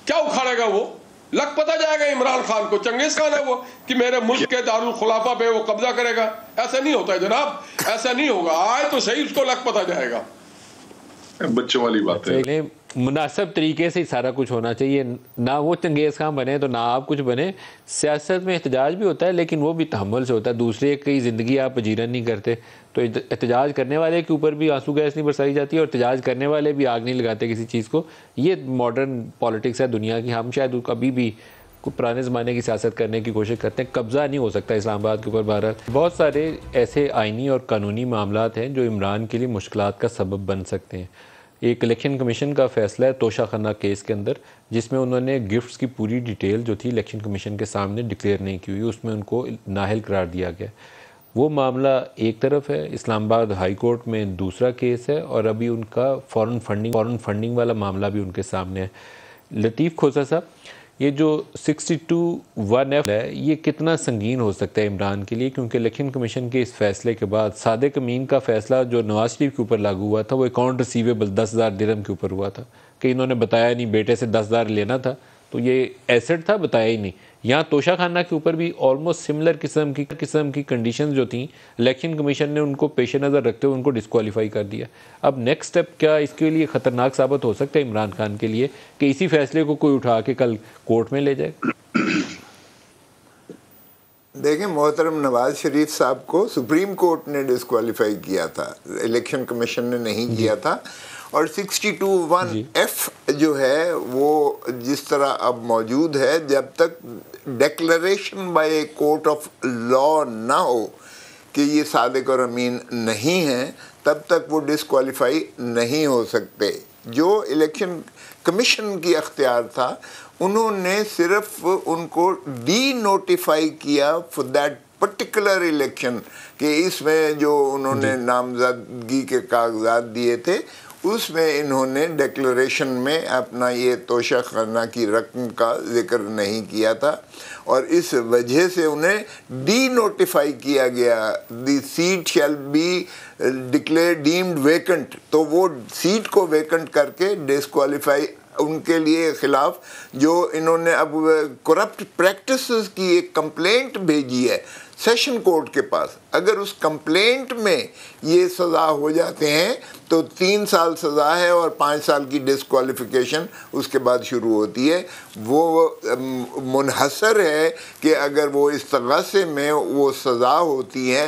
Speaker 5: क्या उखाड़ेगा वो? लग पता जाएगा इमरान खान को, चंगेज खान है वो कि मेरे मुल्क के दारुल खुलाफा पे वो कब्जा करेगा। ऐसा नहीं होता है जनाब, ऐसा नहीं होगा। आए तो सही, उसको लग पता जाएगा।
Speaker 4: बच्चों वाली बात है।
Speaker 1: मुनासिब तरीके से सारा कुछ होना चाहिए, ना वो चंगेज खान बने तो ना आप कुछ बने। सियासत में एहतजाज भी होता है लेकिन वो भी तहम्मुल से होता है, दूसरे की ज़िंदगी आप अजीरन नहीं करते। तो एहतजाज करने वाले के ऊपर भी आंसू गैस नहीं बरसाई जाती और एहतजाज करने वाले भी आग नहीं लगाते किसी चीज़ को। ये मॉडर्न पॉलिटिक्स है दुनिया की। हम शायद कभी भी पुराने ज़माने की सियासत करने की कोशिश करते हैं, कब्ज़ा नहीं हो सकता इस्लामाबाद के ऊपर भारत। बहुत सारे ऐसे आइनी और कानूनी मामलात हैं जो इमरान के लिए मुश्किलात का सबब बन सकते हैं। एक इलेक्शन कमीशन का फ़ैसला है तोशाखाना केस के अंदर, जिसमें उन्होंने गिफ्ट्स की पूरी डिटेल जो थी इलेक्शन कमीशन के सामने डिक्लेयर नहीं की हुई, उसमें उनको नाअहल करार दिया गया। वो मामला एक तरफ है, इस्लामाबाद हाई कोर्ट में दूसरा केस है, और अभी उनका फ़ॉरेन फंडिंग वाला मामला भी उनके सामने है। लतीफ़ खोसा साहब, ये जो 62(1)(f) है ये कितना संगीन हो सकता है इमरान के लिए? क्योंकि इलेक्शन कमीशन के इस फैसले के बाद सादिक अमीन का फैसला जो नवाज शरीफ के ऊपर लागू हुआ था वो अकाउंट रिसीवेबल 10,000 दिरहम के ऊपर हुआ था कि इन्होंने बताया नहीं, बेटे से 10,000 लेना था तो ये एसेट था, बताया ही नहीं। यहाँ तोशाखाना के ऊपर भी ऑलमोस्ट सिमिलर किस्म की कंडीशंस जो थी, इलेक्शन कमीशन ने उनको पेश नज़र रखते हुए उनको डिस्क्वालीफाई कर दिया। अब नेक्स्ट स्टेप क्या इसके लिए ख़तरनाक साबित हो सकता है इमरान खान के लिए कि इसी फैसले को कोई उठा के कल कोर्ट में ले जाए?
Speaker 3: देखें, मोहतरम नवाज शरीफ साहब को सुप्रीम कोर्ट ने डिस्क्वालीफाई किया था, इलेक्शन कमीशन ने नहीं किया था। और 62(1)(f) जो है वो जिस तरह अब मौजूद है, जब तक declaration bye a court of law ना हो कि ये सादिक और अमीन नहीं हैं, तब तक वो डिस्क्वालीफाई नहीं हो सकते। जो इलेक्शन कमीशन की अख्तियार था, उन्होंने सिर्फ उनको डी नोटिफाई किया फॉर दैट पर्टिकुलर इलेक्शन कि इसमें जो उन्होंने नामजदगी के कागजात दिए थे उसमें इन्होंने डिक्लेरेशन में अपना ये तोशाखाना की रकम का जिक्र नहीं किया था, और इस वजह से उन्हें डी नोटिफाई किया गया। The seat shall be declare deemed vacant, तो वो सीट को वेकेंट करके डिस्क्वालीफाई उनके लिए खिलाफ जो इन्होंने अब करप्ट प्रैक्टिसेस की एक कंप्लेंट भेजी है सेशन कोर्ट के पास। अगर उस कंप्लेंट में ये सज़ा हो जाते हैं तो 3 साल सज़ा है और 5 साल की डिस्क्वालिफिकेशन उसके बाद शुरू होती है। वो मुनहसर है कि अगर वो इस्तग़ासे में वो सज़ा होती है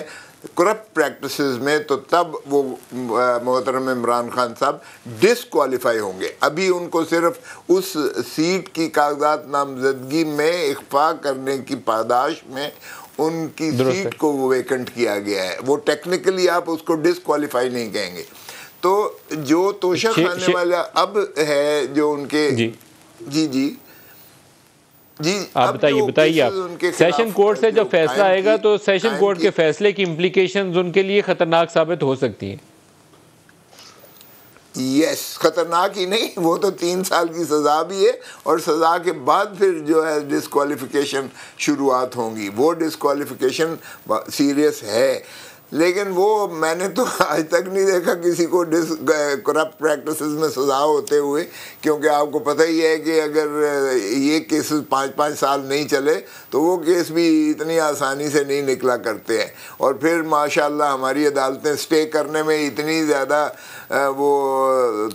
Speaker 3: करप्ट प्रैक्टिसेस में, तो तब वो मोहतरम इमरान खान साहब डिसक्वालीफाई होंगे। अभी उनको सिर्फ उस सीट की कागजात नामजदगी में इख्फा करने की पादाश में उनकी सीट को वो वेकेंट किया गया है। वो टेक्निकली आप उसको डिसक्वालीफाई नहीं कहेंगे। तो जो तोशा खाने वाला अब है जो उनके जी
Speaker 1: आप बताइए आप सेशन कोर्ट से जो फैसला आएगा तो सेशन कोर्ट के फैसले की इम्प्लीकेशंस उनके लिए खतरनाक साबित हो सकती हैं।
Speaker 3: यस, खतरनाक ही नहीं, वो तो 3 साल की सज़ा भी है और सज़ा के बाद फिर जो है डिस्क्वालिफिकेशन शुरुआत होंगी। वो डिस्क्वालिफिकेशन सीरियस है, लेकिन वो मैंने तो आज तक नहीं देखा किसी को करप्ट प्रैक्टिसेस में सज़ा होते हुए, क्योंकि आपको पता ही है कि अगर ये केसेस 5-5 साल नहीं चले तो वो केस भी इतनी आसानी से नहीं निकला करते हैं। और फिर माशाल्लाह हमारी अदालतें स्टे करने में इतनी ज़्यादा वो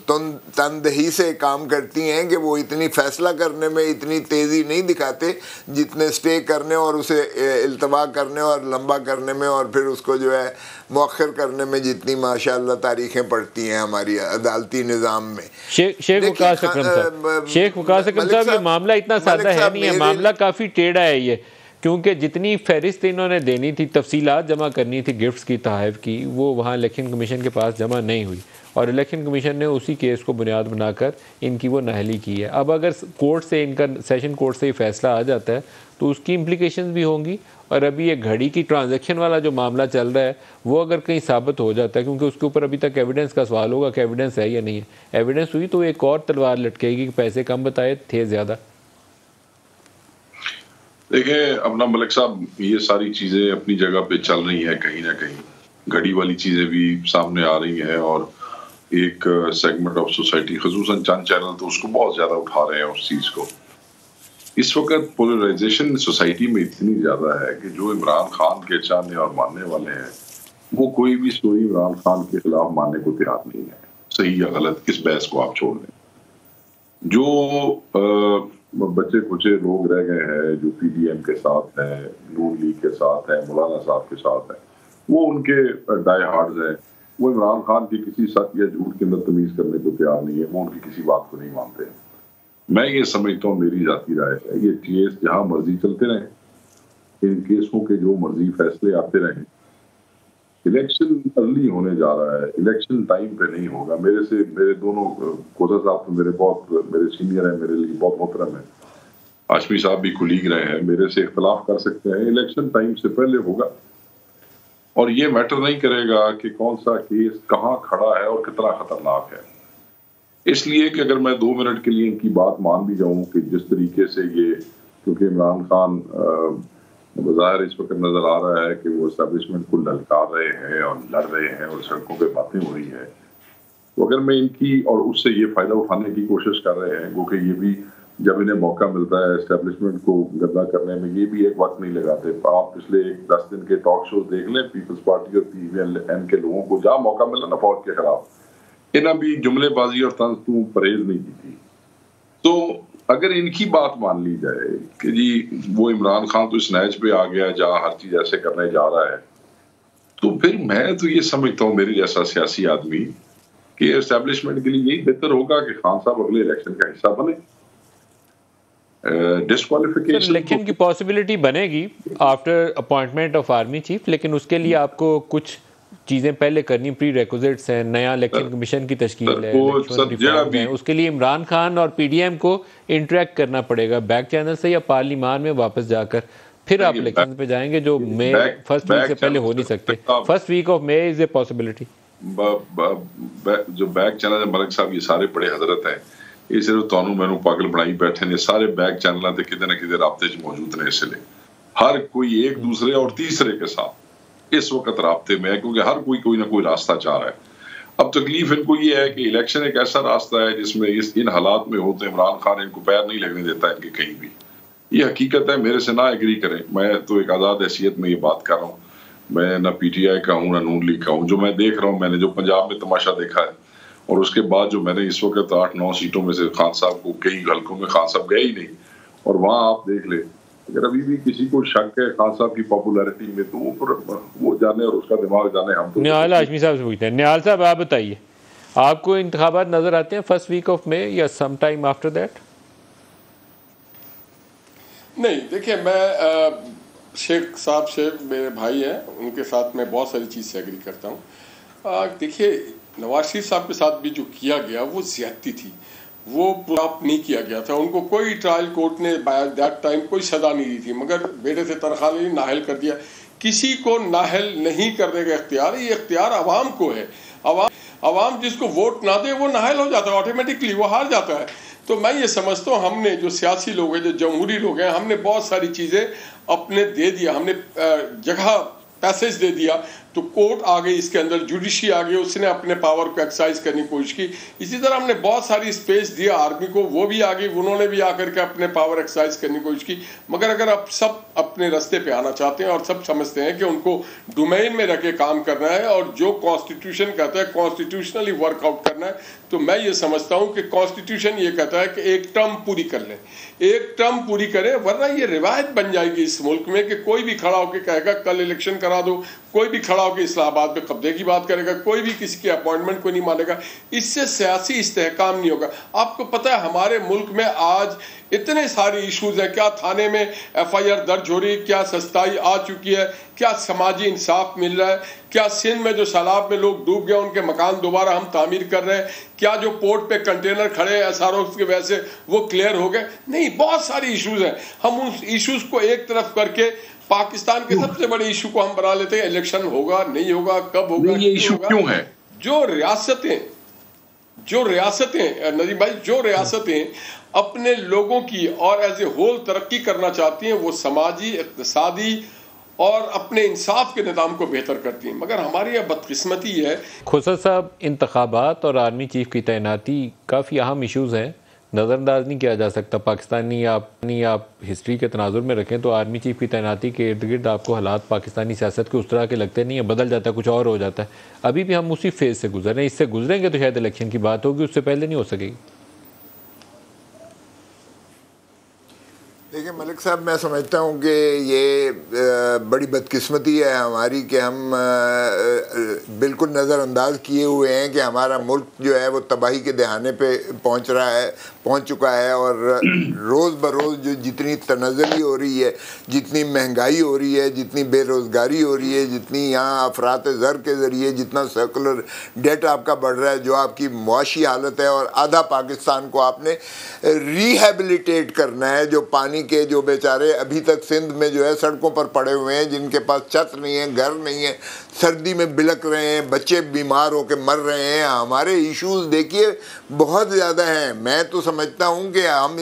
Speaker 3: तनदही से काम करती हैं कि वो इतनी फ़ैसला करने में इतनी तेज़ी नहीं दिखाते जितने स्टे करने और उसे इल्तवा करने और लंबा करने में और फिर उसको जो है मौखर करने में जितनी माशाअल्लाह तारीखें पड़ती हैं हमारी अदालती निज़ाम में।
Speaker 1: शेख वकास अकरम साहब, ये मामला इतना सादा है नहीं है, मामला काफ़ी टेढ़ा है ये, क्योंकि जितनी फहरिस्त इन्होंने देनी थी, तफसीलात जमा करनी थी गिफ्ट्स की, तोहफ़ की, वो वहाँ इलेक्शन कमीशन के पास जमा नहीं हुई और इलेक्शन कमीशन ने उसी केस को बुनियाद बनाकर इनकी वो नाअहली की है। अब अगर कोर्ट से इनका सेशन कोर्ट से ये फैसला आ जाता है तो उसकी इम्प्लीकेशंस भी होंगी। और अभी ये घड़ी की ट्रांजैक्शन वाला जो मामला चल रहा है वो अगर कहीं साबित हो जाता है, क्योंकि उसके ऊपर अभी तक एविडेंस का सवाल होगा कि एविडेंस है या नहीं है, एविडेंस हुई तो एक और तलवार लटकेगी कि पैसे कम बताए थे ज़्यादा।
Speaker 4: देखिए अपना मलिक साहब, ये सारी चीज़ें अपनी जगह पे चल रही हैं, कहीं ना कहीं घड़ी वाली चीज़ें भी सामने आ रही हैं और एक सेगमेंट ऑफ सोसाइटी, खसूसन चंद चैनल तो उसको बहुत ज़्यादा उठा रहे हैं उस चीज़ को। इस वक्त पोलराइजेशन सोसाइटी में इतनी ज़्यादा है कि जो इमरान खान के चाहने और मानने वाले हैं वो कोई भी स्टोरी इमरान खान के खिलाफ मानने को तैयार नहीं है, सही या गलत इस बहस को आप छोड़ दें। जो बच्चे कुचे लोग रह गए हैं जो पीडीएम के साथ है, नून लीग के साथ है, मौलाना साहब के साथ है, वो उनके डाई हार्ड्स हैं। वो इमरान खान की किसी सच या झूठ के अंदर तमीज़ करने को तैयार नहीं है, वो उनकी किसी बात को नहीं मानते हैं। मैं ये समझता हूँ, मेरी जाती राय है, ये केस जहाँ मर्जी चलते रहे, इन केसों के जो मर्जी फैसले आते रहे, इलेक्शन अर्ली होने जा रहा है, इलेक्शन टाइम पे नहीं होगा। मेरे दोनों कोसा साहब तो मेरे सीनियर हैं, मेरे लिए बहुत मोहतरम है, हाशमी साहब भी कुलीग रहे हैं, मेरे से इख्तलाफ कर सकते हैं, इलेक्शन टाइम से पहले होगा। और ये मैटर नहीं करेगा कि कौन सा केस कहाँ खड़ा है और कितना खतरनाक है। इसलिए कि अगर मैं 2 मिनट के लिए इनकी बात मान भी जाऊं कि जिस तरीके से ये, क्योंकि इमरान खान बाज़ाहिर इस वक्त नजर आ रहा है कि वो एस्टेब्लिशमेंट को ललकार रहे हैं और लड़ रहे हैं और सड़कों पे बातें हो रही है, तो अगर मैं इनकी और उससे ये फायदा उठाने की कोशिश कर रहे हैं, क्योंकि ये भी जब इन्हें मौका मिलता है एस्टेब्लिशमेंट को गंदा करने में, ये भी एक वक्त नहीं लगाते। आप पिछले 10 दिन के टॉक शोज देख लें, पीपल्स पार्टी और पीवीएम के लोगों को जहाँ मौका मिला ना फौज के खिलाफ, इन्हें भी जुमलेबाजी और तंज तू परहेज नहीं की थी। तो अगर इनकी बात मान ली जाए कि जी वो इमरान खान तो इस नैच पे आ गया जहाँ हर चीज ऐसे करने जा रहा है, तो फिर मैं तो ये समझता हूँ, मेरे जैसा सियासी आदमी, कि एस्टेब्लिशमेंट के लिए यही बेहतर होगा कि खान साहब अगले इलेक्शन का हिस्सा बने। डिस्क्वालिफिकेशन
Speaker 1: इलेक्शन की पॉसिबिलिटी बनेगी after appointment of army chief, लेकिन उसके लिए आपको कुछ चीजें पहले करनी, प्री रेक्विजिट्स हैं, नया इलेक्शन कमीशन की तश्कील है, उसके लिए इमरान खान और पीडीएम को इंटरेक्ट करना पड़ेगा बैक चैनल से या पार्लिमान में वापस जाकर, फिर आप इलेक्शन पे जाएंगे, जो मई फर्स्ट वीक से पहले हो नहीं सकते। First week of May is a possibility.
Speaker 4: जो बैक चैनल है मलिक साहब, ये सारे बड़े हजरत हैं, ये सिर्फ तानू मैनू पागल बनाई बैठे ने, सारे बैक चैनल ते किते ना किते राब्ते च मौजूद ने। इसलिए हर कोई एक दूसरे और तीसरे के साथ इस वक्त राब्ते में है, क्योंकि हर कोई ना कोई रास्ता चाह रहा है। अब तकलीफ इनको ये है कि इलेक्शन एक ऐसा रास्ता है जिसमें इन हालात में हो तो इमरान खान इनको पैर नहीं लगने देता इनके कहीं भी। ये हकीकत है, मेरे से ना एग्री करें, मैं तो एक आज़ाद हैसियत में ये बात कर रहा हूँ, मैं ना पीटीआई का हूँ ना नून लीग का हूँ। जो मैं देख रहा हूँ, मैंने जो पंजाब में तमाशा देखा है और उसके बाद जो मैंने इस वक्त 8-9 सीटों में से खान साहब को कई हल्कों में खान साहब गए ही नहीं, और वहाँ आप देख ले अगर अभी भी किसी को शक है खान साहब की पॉपुलैरिटी में तो वो जाने और उसका दिमाग जाने। हम तो
Speaker 1: निहाल हाशमी साहब से पूछते हैं। निहाल साहब आप बताइए, आपको इंतखाबात नजर आते हैं फर्स्ट वीक ऑफ मे या सम टाइम आफ्टर दैट?
Speaker 5: नहीं, देखिए मैं शेख साहब से मेरे भाई हैं, उनके साथ मैं बहुत सारी चीज़ से एग्री करता हूँ। देखिए नवाज शरीफ साहब के साथ भी जो किया गया वो ज्यादती थी, वो प्राप्त नहीं किया गया था। उनको कोई ट्रायल कोर्ट ने बाय दैट टाइम कोई सजा नहीं दी थी, मगर बेटे से तनख्वाह ली, नाहल कर दिया। किसी को नाहल नहीं करने का इख्तियार है, ये इख्तियार अवाम को है। अवाम जिसको वोट ना दे वो नाहल हो जाता है, ऑटोमेटिकली वो हार जाता है। तो मैं ये समझता हूँ हमने जो सियासी लोग हैं, जो जमहूरी लोग हैं, हमने बहुत सारी चीज़ें अपने दे दिया, हमने जगह पैसेज दे दिया, तो कोर्ट आ गई इसके अंदर, जुडिशरी आ गई, उसने अपने पावर को एक्सरसाइज करने की कोशिश की। इसी तरह हमने बहुत सारी स्पेस दिया आर्मी को, वो भी आ गई, उन्होंने भी आकर के अपने पावर एक्सरसाइज करने की कोशिश की। मगर अगर आप सब अपने रास्ते पे आना चाहते हैं और सब समझते हैं कि उनको डोमेन में रख के काम करना है और जो कॉन्स्टिट्यूशन कहता है कॉन्स्टिट्यूशनली वर्कआउट करना है, तो मैं ये समझता हूँ कि कॉन्स्टिट्यूशन ये कहता है कि एक टर्म पूरी कर लें, एक टर्म पूरी करें, वरना ये रिवायत बन जाएगी इस मुल्क में कि कोई भी खड़ा होकर कहेगा कल इलेक्शन करा दो, कोई भी खड़ा होकर इस्लामाबाद में कब्जे की बात करेगा, कोई भी किसी के अपॉइंटमेंट को नहीं मानेगा। इससे सियासी इस्तेहकाम नहीं होगा। आपको पता है हमारे मुल्क में आज इतने सारे इश्यूज हैं, क्या थाने में FIR दर्ज हो रही है, क्या सस्ताई आ चुकी है, क्या समाजी इंसाफ मिल रहा है, क्या सिंध में जो सैलाब में लोग डूब गए उनके मकान दोबारा हम तामीर कर रहे हैं, क्या जो पोर्ट पे कंटेनर खड़े SRO की वजह से वो क्लियर हो गए? नहीं, बहुत सारे इश्यूज हैं। हम उन इश्यूज को एक तरफ करके पाकिस्तान के सबसे बड़े इशू को हम बना लेते हैं, इलेक्शन होगा नहीं होगा, कब होगा,
Speaker 4: ये इशू क्यों है?
Speaker 5: जो रियासतें नजीब भाई, जो रियासतें अपने लोगों की और एज ए होल तरक्की करना चाहती हैं, वो समाजी, इक़्तिसादी और अपने इंसाफ के निज़ाम को बेहतर करती हैं। मगर हमारी यह बदकिस्मती है।
Speaker 1: खोसर साहब, इंतखाबात और आर्मी चीफ की तैनाती काफ़ी अहम इशूज़ हैं, नज़रअंदाज नहीं किया जा सकता। पाकिस्तानी आप हिस्ट्री के तनाजुर में रखें तो आर्मी चीफ की तैनाती के इर्द गिर्द आपको हालात पाकिस्तानी सियासत के उस तरह के लगते नहीं है, बदल जाता है, कुछ और हो जाता है। अभी भी हम उसी फेज़ से गुजर रहे हैं, इससे गुजरेंगे तो शायद इलेक्शन की बात होगी, उससे पहले नहीं हो सकेगी।
Speaker 3: देखिए मलिक साहब, मैं समझता हूँ कि ये बड़ी बदकिस्मती है हमारी कि हम बिल्कुल नज़रअंदाज किए हुए हैं कि हमारा मुल्क जो है वो तबाही के दहाने पे पहुँच चुका है। और रोज़ बरोज़ जो जितनी तनज़्ज़ुली हो रही है, जितनी महंगाई हो रही है, जितनी बेरोज़गारी हो रही है, जितनी यहाँ अफरात ज़र के ज़रिए जितना सर्कुलर डेट आपका बढ़ रहा है, जो आपकी मुआशी हालत है, और आधा पाकिस्तान को आपने रिहेबिलिटेट करना है। जो पानी के जो बेचारे अभी तक सिंध में जो है सड़कों पर पड़े हुए हैं, जिनके पास छत नहीं है, घर नहीं है, सर्दी में बिलक रहे हैं, बच्चे बीमार होकर मर रहे हैं। हमारे इश्यूज देखिए बहुत ज़्यादा हैं। मैं तो समझता हूँ कि हम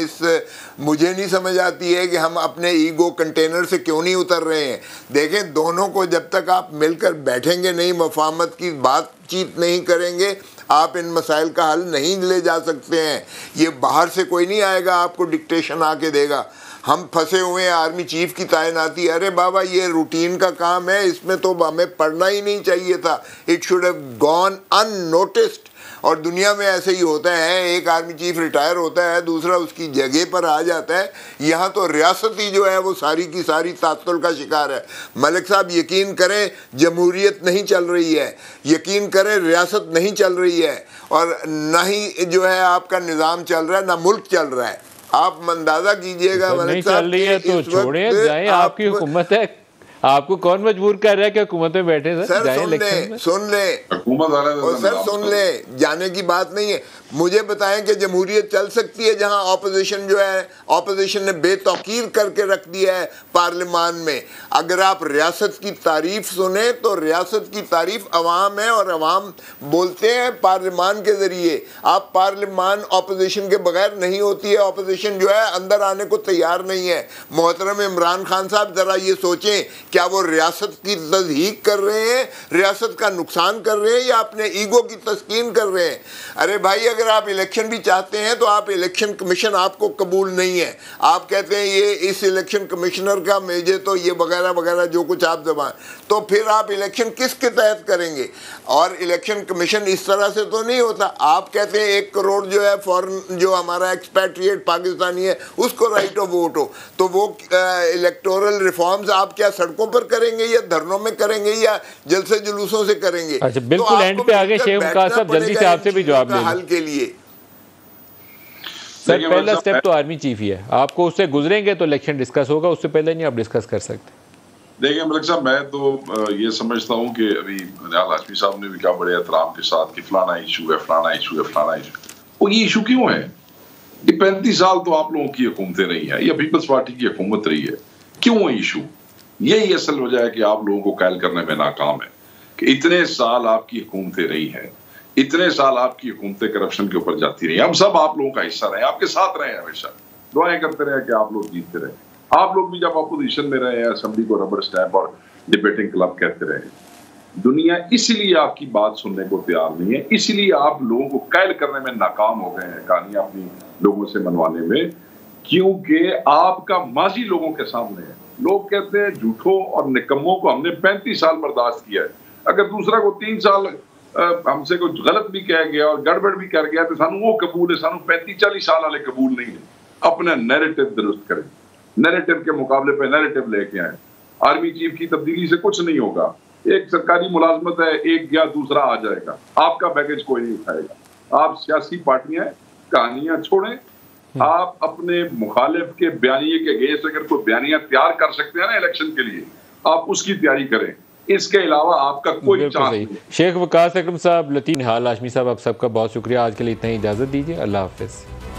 Speaker 3: मुझे नहीं समझ आती है कि हम अपने ईगो कंटेनर से क्यों नहीं उतर रहे हैं। देखें, दोनों को जब तक आप मिलकर बैठेंगे नहीं, मफाहमत की बातचीत नहीं करेंगे, आप इन मसाइल का हल नहीं ले जा सकते हैं। ये बाहर से कोई नहीं आएगा आपको डिक्टेशन आके देगा। हम फंसे हुए हैं आर्मी चीफ की तैनाती, अरे बाबा ये रूटीन का काम है, इसमें तो हमें पढ़ना ही नहीं चाहिए था। It should have gone unnoticed. और दुनिया में ऐसे ही होता है, एक आर्मी चीफ रिटायर होता है, दूसरा उसकी जगह पर आ जाता है। यहाँ तो रियासत ही जो है वो सारी की सारी तातुल का शिकार है। मलिक साहब, यकीन करें जमहूरियत नहीं चल रही है, यकीन करें रियासत नहीं चल रही है, और ना ही जो है आपका निज़ाम चल रहा है, ना मुल्क चल रहा है। आप अंदाजा कीजिएगा मलिक साहब,
Speaker 1: चल रही है तो छोड़े जाए, आपकी हुकूमत है, आपको कौन मजबूर कर रहा है कि हुकूमत में बैठे? सर सुन ले और सर सुन ले, जाने की बात नहीं है। मुझे बताएं कि जमहूरियत चल सकती है जहां ऑपोजिशन जो है, ऑपोजिशन ने बेतौकीर करके रख दिया है पार्लियामान में। अगर आप रियासत की तारीफ सुने तो रियासत की तारीफ अवाम है, और अवाम बोलते हैं पार्लियामान के ज़रिए। आप पार्लियामान ऑपोजिशन के बगैर नहीं होती है, ऑपोजिशन जो है अंदर आने को तैयार नहीं है। मोहतरम इमरान खान साहब, ज़रा ये सोचें
Speaker 3: क्या वो रियासत की तज़हीक कर रहे हैं, रियासत का नुकसान कर रहे हैं, या अपने ईगो की तस्कीन कर रहे हैं? अरे भाई, अगर आप इलेक्शन भी चाहते हैं तो आप इलेक्शन कमीशन आपको कबूल नहीं है। आप कहते हैं ये इस इलेक्शन कमिश्नर का मुझे तो ये वगैरह वगैरह जो कुछ आप जबान, तो फिर आप इलेक्शन किसके तहत करेंगे? और इलेक्शन कमीशन इस तरह से तो नहीं होता। आप कहते हैं 1 करोड़ जो है फॉरेन जो हमारा एक्सपैट्रिएट पाकिस्तानी है उसको राइट ऑफ वोट हो, तो वो इलेक्टोरल रिफॉर्म्स आप क्या सड़कों पर करेंगे या धरनों में करेंगे या जलसे जुलूसों से करेंगे?
Speaker 1: अच्छा, बिल्कुल एंड पे आगे शेख वकार साहब जल्दी से आपसे भी जवाब लें
Speaker 3: हल के लिए।
Speaker 1: सर, पहला स्टेप तो आर्मी चीफ ही है, आपको उससे गुजरेंगे तो इलेक्शन डिस्कस होगा, उससे पहले नहीं आप डिस्कस कर सकते।
Speaker 4: देखिए मलिक साहब, मैं तो ये समझता हूँ कि अभी निहाल हाशमी साहब ने भी कहा बड़े एहतराम के साथ कि फलाना इशू है, फलाना इशू है, फलाना इशू। वो ये इशू क्यों है? ये 35 साल तो आप लोगों की हुकूमतें रही हैं, या पीपल्स पार्टी की हुकूमत रही है। क्यों है इशू? यही असल वजह है कि आप लोगों को कैल करने में नाकाम है कि इतने साल आपकी हुकूमतें रही हैं, इतने साल आपकी हुकूमतें करप्शन के ऊपर जाती रही। हम सब आप लोगों का हिस्सा रहे, आपके साथ रहे, हमेशा दुआएं करते रहे कि आप लोग जीतते रहे। आप लोग भी जब अपोजिशन में रहे, असेंबली को रबर स्टैम्प और डिबेटिंग क्लब कहते रहे। दुनिया इसीलिए आपकी बात सुनने को तैयार नहीं है, इसीलिए आप लोगों को कैल करने में नाकाम हो गए हैं, कहानियां अपनी लोगों से मनवाने में, क्योंकि आपका माजी लोगों के सामने है। लोग कहते हैं झूठों और निकम्मों को हमने 35 साल बर्दाश्त किया है, अगर दूसरा को 3 साल हमसे कुछ गलत भी कह गया और गड़बड़ भी कर गया तो सानू वो कबूल है, सानू 35-40 साल वाले कबूल नहीं है। अपना नैरेटिव दुरुस्त करें, नैरेटिव के मुकाबले पे नैरेटिव लेके आए। आर्मी चीफ की तब्दीली से कुछ नहीं होगा, एक सरकारी मुलाजमत है, एक गया दूसरा आ जाएगा, आपका बैगेज कोई नहीं उठाएगा। आप सियासी पार्टियां कहानियां छोड़ें, आप अपने मुखालिफ के बयानिए के अगेंस्ट अगर कोई बयानिया तैयार कर सकते हैं ना इलेक्शन के लिए, आप उसकी तैयारी करें, इसके अलावा आपका कोई चांस नहीं।
Speaker 1: शेख वकार अकरम साहब, लतीफ़, निहाल हाशमी साहब, आप सबका बहुत शुक्रिया। आज के लिए इतना ही इजाज़त दीजिए। अल्लाह हाफिज़।